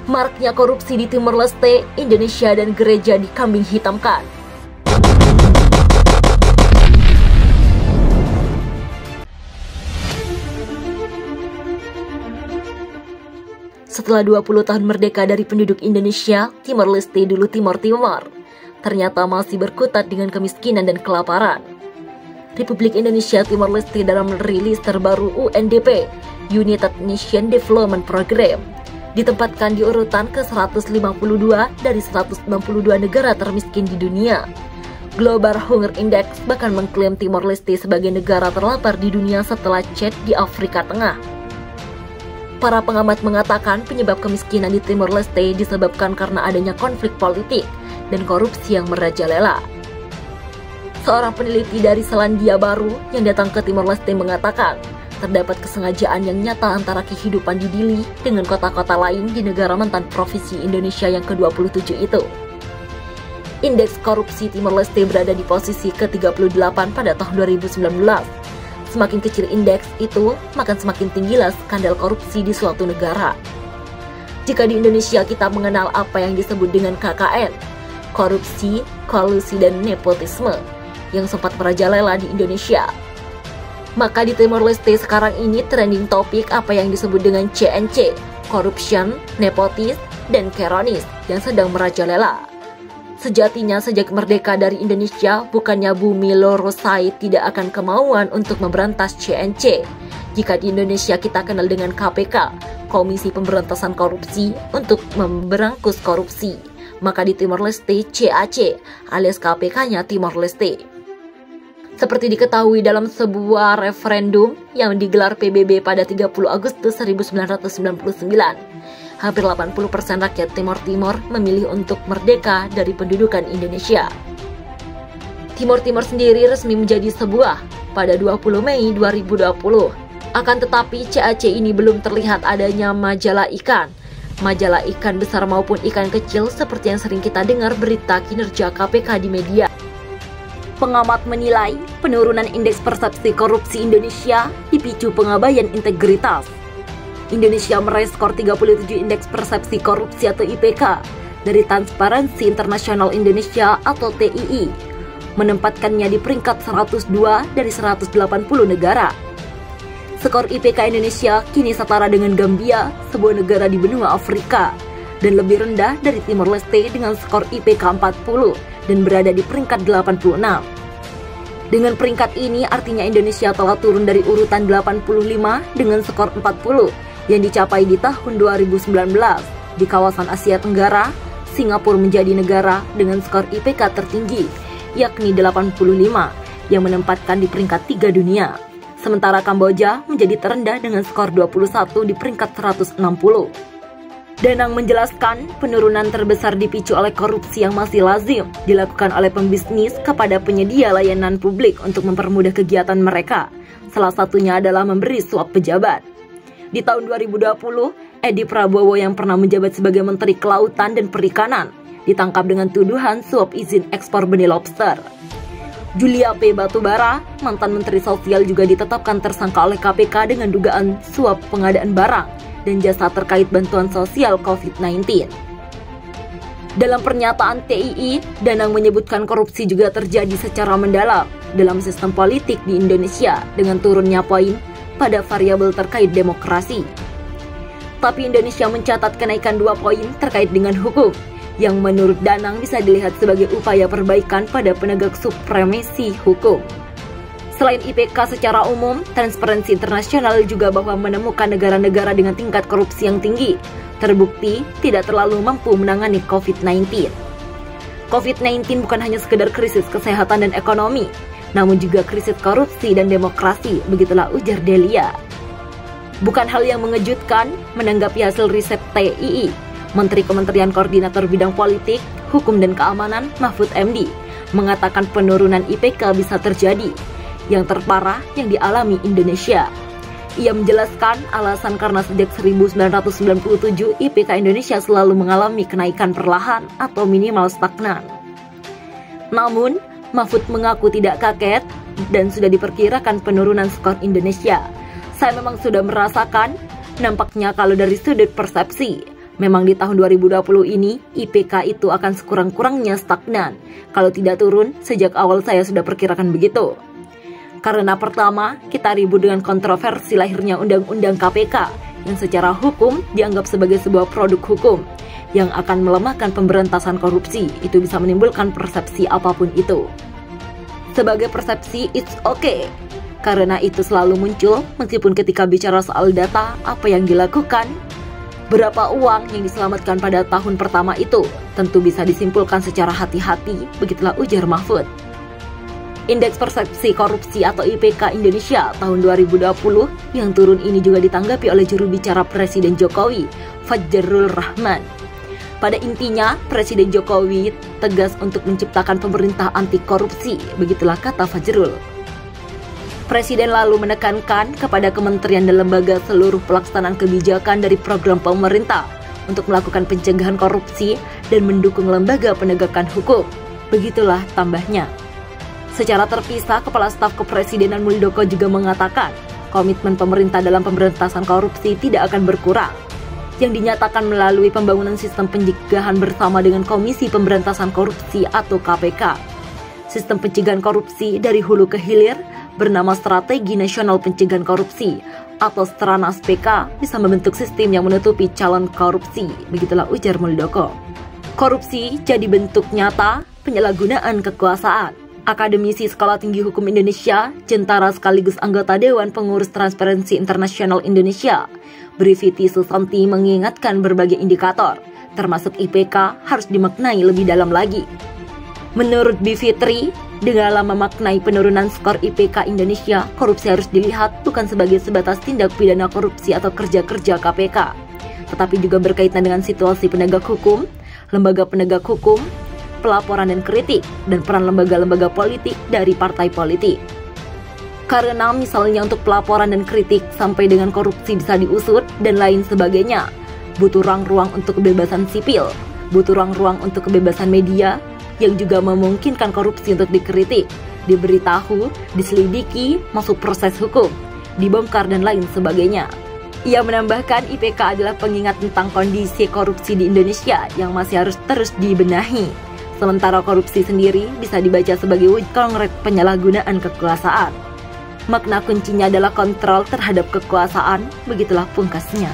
Maraknya korupsi di Timor Leste, Indonesia dan gereja dikambing hitamkan. Setelah 20 tahun merdeka dari penduduk Indonesia, Timor Leste dulu Timor Timor, ternyata masih berkutat dengan kemiskinan dan kelaparan. Republik Indonesia Timor Leste dalam rilis terbaru UNDP, United Nations Development Program, ditempatkan di urutan ke-152 dari 192 negara termiskin di dunia. Global Hunger Index bahkan mengklaim Timor Leste sebagai negara terlapar di dunia setelah Chad di Afrika Tengah. Para pengamat mengatakan penyebab kemiskinan di Timor Leste disebabkan karena adanya konflik politik dan korupsi yang merajalela. Seorang peneliti dari Selandia Baru yang datang ke Timor Leste mengatakan terdapat kesengajaan yang nyata antara kehidupan di Dili dengan kota-kota lain di negara mantan provinsi Indonesia yang ke-27 itu. Indeks korupsi Timor Leste berada di posisi ke-38 pada tahun 2019. Semakin kecil indeks itu, maka semakin tinggilah skandal korupsi di suatu negara. Jika di Indonesia kita mengenal apa yang disebut dengan KKN, korupsi, kolusi, dan nepotisme, yang sempat merajalela di Indonesia, maka di Timor Leste sekarang ini trending topik apa yang disebut dengan CNC, corruption, nepotis, dan keronis yang sedang merajalela. Sejatinya sejak merdeka dari Indonesia, bukannya Bumi Lorosai tidak akan kemauan untuk memberantas CNC. Jika di Indonesia kita kenal dengan KPK, Komisi Pemberantasan Korupsi, untuk memberangus korupsi, maka di Timor Leste CAC alias KPK-nya Timor Leste. Seperti diketahui dalam sebuah referendum yang digelar PBB pada 30 Agustus 1999, hampir 80% rakyat Timor Timor memilih untuk merdeka dari pendudukan Indonesia. Timor Timor sendiri resmi menjadi sebuah pada 20 Mei 2020. Akan tetapi CAC ini belum terlihat adanya majalah ikan. Majalah ikan besar maupun ikan kecil seperti yang sering kita dengar berita kinerja KPK di media. Pengamat menilai penurunan indeks persepsi korupsi Indonesia dipicu pengabaian integritas. Indonesia meraih skor 37 indeks persepsi korupsi atau IPK dari Transparansi Internasional Indonesia atau TII, menempatkannya di peringkat 102 dari 180 negara. Skor IPK Indonesia kini setara dengan Gambia, sebuah negara di benua Afrika, dan lebih rendah dari Timor Leste dengan skor IPK 40 dan berada di peringkat 86. Dengan peringkat ini artinya Indonesia telah turun dari urutan 85 dengan skor 40 yang dicapai di tahun 2019. Di kawasan Asia Tenggara, Singapura menjadi negara dengan skor IPK tertinggi, yakni 85, yang menempatkan di peringkat 3 dunia. Sementara Kamboja menjadi terendah dengan skor 21 di peringkat 160. Danang menjelaskan penurunan terbesar dipicu oleh korupsi yang masih lazim dilakukan oleh pembisnis kepada penyedia layanan publik untuk mempermudah kegiatan mereka. Salah satunya adalah memberi suap pejabat. Di tahun 2020, Edi Prabowo yang pernah menjabat sebagai Menteri Kelautan dan Perikanan ditangkap dengan tuduhan suap izin ekspor benih lobster. Julia P. Batubara, mantan Menteri Sosial, juga ditetapkan tersangka oleh KPK dengan dugaan suap pengadaan barang dan jasa terkait bantuan sosial COVID-19. Dalam pernyataan TII, Danang menyebutkan korupsi juga terjadi secara mendalam dalam sistem politik di Indonesia dengan turunnya poin pada variabel terkait demokrasi. Tapi Indonesia mencatat kenaikan 2 poin terkait dengan hukum, yang menurut Danang bisa dilihat sebagai upaya perbaikan pada penegak supremasi hukum. Selain IPK secara umum, Transparansi Internasional juga bahwa menemukan negara-negara dengan tingkat korupsi yang tinggi terbukti tidak terlalu mampu menangani COVID-19. COVID-19 bukan hanya sekedar krisis kesehatan dan ekonomi, namun juga krisis korupsi dan demokrasi, begitulah ujar Delia. Bukan hal yang mengejutkan menanggapi hasil riset TII, Menteri Kementerian Koordinator Bidang Politik, Hukum dan Keamanan Mahfud MD mengatakan penurunan IPK bisa terjadi. Yang terparah yang dialami Indonesia. Ia menjelaskan alasan karena sejak 1997 IPK Indonesia selalu mengalami kenaikan perlahan atau minimal stagnan. Namun, Mahfud mengaku tidak kaget dan sudah diperkirakan penurunan skor Indonesia. Saya memang sudah merasakan, nampaknya kalau dari sudut persepsi, Memang di tahun 2020 ini, IPK itu akan sekurang-kurangnya stagnan. Kalau tidak turun, sejak awal saya sudah perkirakan begitu. Karena pertama, kita ribut dengan kontroversi lahirnya Undang-Undang KPK, yang secara hukum dianggap sebagai sebuah produk hukum, yang akan melemahkan pemberantasan korupsi. Itu bisa menimbulkan persepsi apapun itu. Sebagai persepsi, it's okay. Karena itu selalu muncul, meskipun ketika bicara soal data, apa yang dilakukan, berapa uang yang diselamatkan pada tahun pertama itu tentu bisa disimpulkan secara hati-hati, begitulah ujar Mahfud. Indeks Persepsi Korupsi atau IPK Indonesia tahun 2020 yang turun ini juga ditanggapi oleh juru bicara Presiden Jokowi, Fajrul Rahman. Pada intinya, Presiden Jokowi tegas untuk menciptakan pemerintah anti korupsi, begitulah kata Fajrul. Presiden lalu menekankan kepada kementerian dan lembaga seluruh pelaksanaan kebijakan dari program pemerintah untuk melakukan pencegahan korupsi dan mendukung lembaga penegakan hukum. Begitulah tambahnya. Secara terpisah, Kepala Staf Kepresidenan Muldoko juga mengatakan komitmen pemerintah dalam pemberantasan korupsi tidak akan berkurang, yang dinyatakan melalui pembangunan sistem pencegahan bersama dengan Komisi Pemberantasan Korupsi atau KPK. Sistem pencegahan korupsi dari hulu ke hilir bernama Strategi Nasional Pencegahan Korupsi atau Stranas PK bisa membentuk sistem yang menutupi calon korupsi, begitulah ujar Muldoko. Korupsi jadi bentuk nyata penyalahgunaan kekuasaan. Akademisi Sekolah Tinggi Hukum Indonesia, Jentara sekaligus anggota Dewan Pengurus Transparency International Indonesia, Briviti Susanti mengingatkan berbagai indikator, termasuk IPK, harus dimaknai lebih dalam lagi. Menurut Bivitri, dalam memaknai penurunan skor IPK Indonesia, korupsi harus dilihat bukan sebagai sebatas tindak pidana korupsi atau kerja-kerja KPK, tetapi juga berkaitan dengan situasi penegak hukum, lembaga penegak hukum, pelaporan dan kritik, dan peran lembaga-lembaga politik dari partai politik. Karena misalnya untuk pelaporan dan kritik sampai dengan korupsi bisa diusut dan lain sebagainya, butuh ruang-ruang untuk kebebasan sipil, butuh ruang-ruang untuk kebebasan media, yang juga memungkinkan korupsi untuk dikritik, diberitahu, diselidiki, masuk proses hukum, dibongkar dan lain sebagainya. Ia menambahkan IPK adalah pengingat tentang kondisi korupsi di Indonesia yang masih harus terus dibenahi. Sementara korupsi sendiri bisa dibaca sebagai wujud konkret penyalahgunaan kekuasaan. Makna kuncinya adalah kontrol terhadap kekuasaan, begitulah pungkasnya.